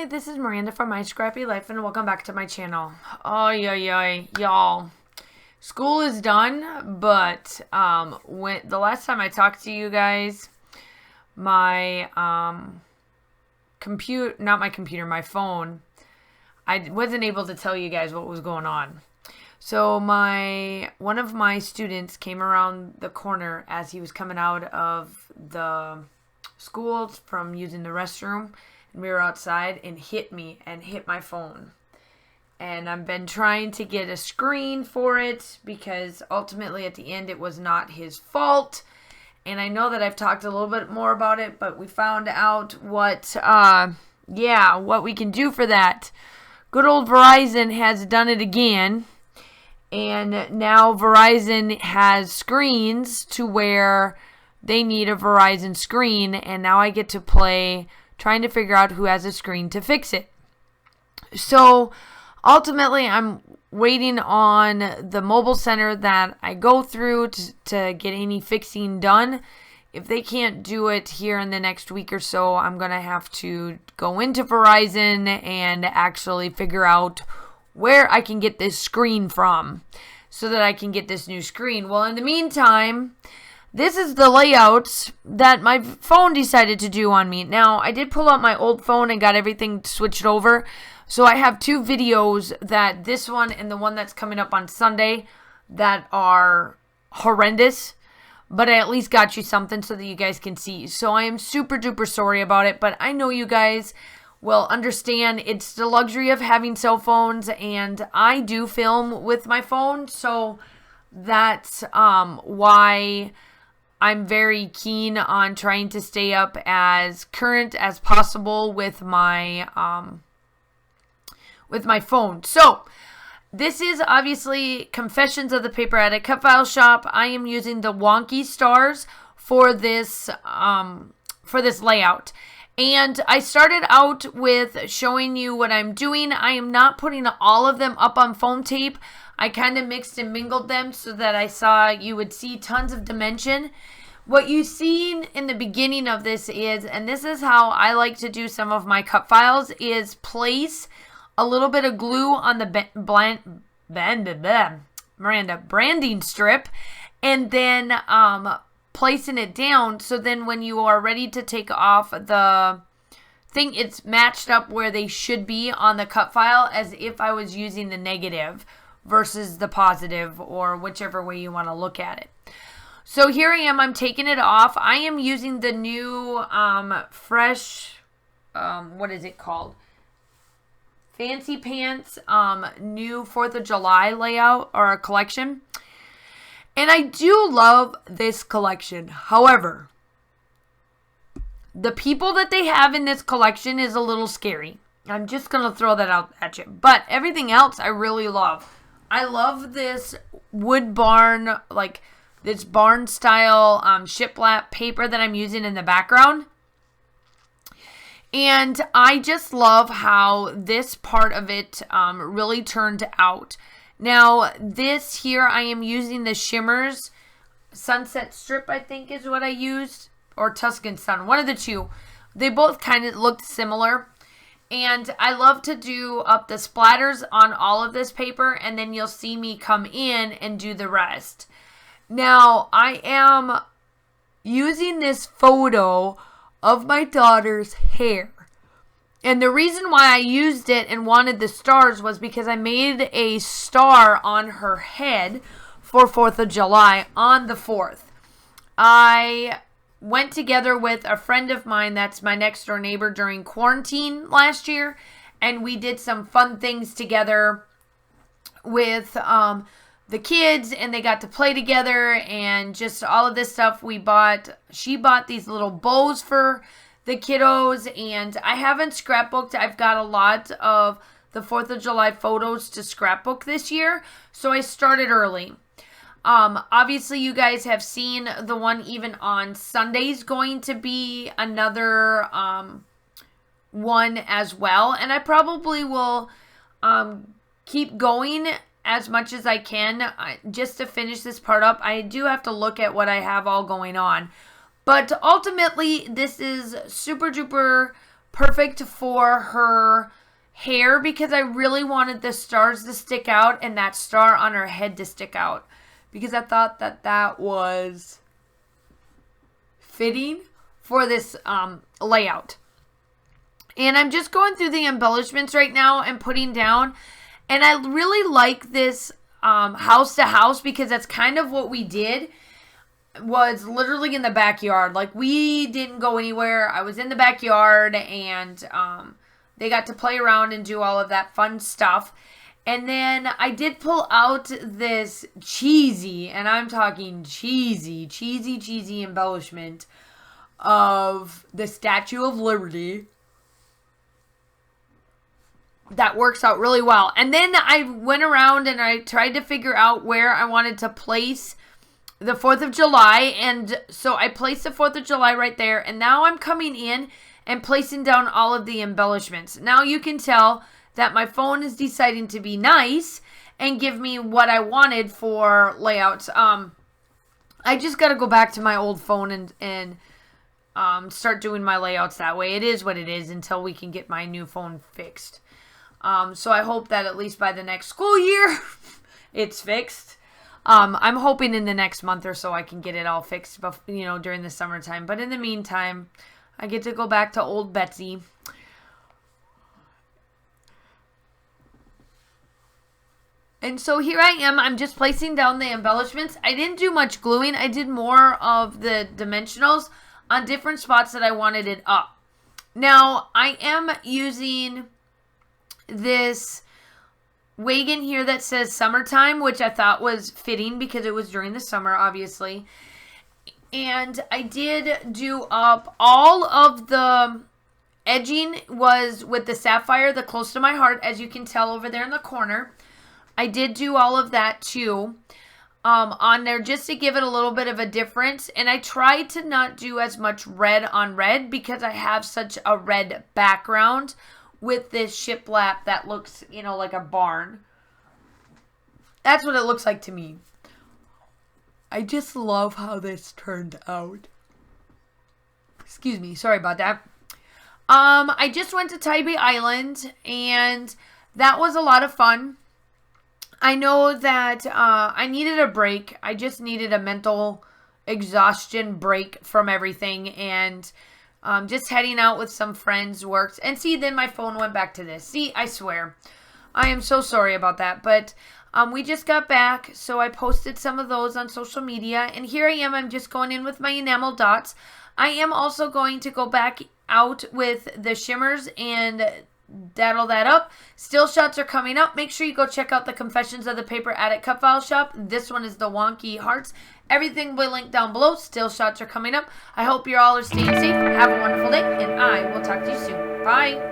Hi, this is Miranda from My Scrappy Life, and welcome back to my channel. Oh, y'all. School is done, but when the last time I talked to you guys, my my phone, I wasn't able to tell you guys what was going on. So one of my students came around the corner as he was coming out of the school from using the restroom, and we were outside, and hit me and hit my phone. And I've been trying to get a screen for it because ultimately at the end it was not his fault. And I know that I've talked a little bit more about it, but we found out what we can do for that. Good old Verizon has done it again. And now Verizon has screens to where they need a Verizon screen. And now I get to play trying to figure out who has a screen to fix it. So ultimately, I'm waiting on the mobile center that I go through to get any fixing done. If they can't do it here in the next week or so, I'm going to have to go into Verizon and actually figure out where I can get this screen from so that I can get this new screen. Well, in the meantime, this is the layout that my phone decided to do on me. Now, I did pull out my old phone and got everything switched over. So I have two videos, that this one and the one that's coming up on Sunday, that are horrendous. But I at least got you something so that you guys can see. So I am super duper sorry about it. But I know you guys will understand it's the luxury of having cell phones. And I do film with my phone. So that's why I'm very keen on trying to stay up as current as possible with my phone. So this is obviously Confessions of the Paper Attic Cut File Shop. I am using the wonky stars for this layout. And I started out with showing you what I'm doing. I am not putting all of them up on foam tape. I kind of mixed and mingled them so that you would see tons of dimension. What you see in the beginning of this is, and this is how I like to do some of my cut files, is place a little bit of glue on the branding strip, and then placing it down, so then when you are ready to take off the thing, it's matched up where they should be on the cut file, as if I was using the negative versus the positive, or whichever way you want to look at it. So here I am, I'm taking it off. I am using the new fresh, what is it called? Fancy Pants new 4th of July layout or collection. And I do love this collection. However, the people that they have in this collection is a little scary. I'm just going to throw that out at you. But everything else I really love. I love this wood barn, like this barn style shiplap paper that I'm using in the background. And I just love how this part of it really turned out. Now, this here, I am using the Shimmers Sunset Strip, I think is what I used. Or Tuscan Sun, one of the two. They both kind of looked similar. And I love to do up the splatters on all of this paper. And then you'll see me come in and do the rest. Now, I am using this photo of my daughter's hair. And the reason why I used it and wanted the stars was because I made a star on her head for 4th of July on the 4th. I went together with a friend of mine that's my next door neighbor during quarantine last year. And we did some fun things together with the kids, and they got to play together and just all of this stuff. She bought these little bows for the kiddos, and I haven't scrapbooked. I've got a lot of the 4th of July photos to scrapbook this year, so I started early. Obviously you guys have seen the one even on Sunday's going to be another one as well, and I probably will keep going as much as I can just to finish this part up. I do have to look at what I have all going on. But ultimately, this is super duper perfect for her hair because I really wanted the stars to stick out and that star on her head to stick out because I thought that was fitting for this layout. And I'm just going through the embellishments right now and putting down. And I really like this house to house because that's kind of what we did. Was literally in the backyard. Like, we didn't go anywhere. I was in the backyard and they got to play around and do all of that fun stuff. And then I did pull out this cheesy, and I'm talking cheesy embellishment of the Statue of Liberty. That works out really well. And then I went around and I tried to figure out where I wanted to place the 4th of July. And so I placed the 4th of July right there. And now I'm coming in and placing down all of the embellishments. Now you can tell that my phone is deciding to be nice and give me what I wanted for layouts. I just got to go back to my old phone and start doing my layouts that way. It is what it is until we can get my new phone fixed. So I hope that at least by the next school year, it's fixed. I'm hoping in the next month or so I can get it all fixed, during the summertime. But in the meantime, I get to go back to old Betsy. And so here I am. I'm just placing down the embellishments. I didn't do much gluing. I did more of the dimensionals on different spots that I wanted it up. Now, I am using this wagon here that says summertime, which I thought was fitting because it was during the summer, obviously. And I did do up all of the edging was with the sapphire, the close to my heart, as you can tell over there in the corner. I did do all of that too on there just to give it a little bit of a difference. And I tried to not do as much red on red because I have such a red background with this shiplap that looks, like a barn. That's what it looks like to me. I just love how this turned out. Excuse me, sorry about that. I just went to Tybee Island, and that was a lot of fun. I know that I needed a break. I just needed a mental exhaustion break from everything, and just heading out with some friends worked. And see, then my phone went back to this. See, I swear. I am so sorry about that. But we just got back, so I posted some of those on social media. And here I am. I'm just going in with my enamel dots. I am also going to go back out with the shimmers and daddle that up. Still shots are coming up. Make sure you go check out the Confessions of the Paper Addict Cut File Shop. This one is the wonky hearts. Everything will link down below. Still shots are coming up. I hope you all are staying safe. Have a wonderful day, and I will talk to you soon. Bye.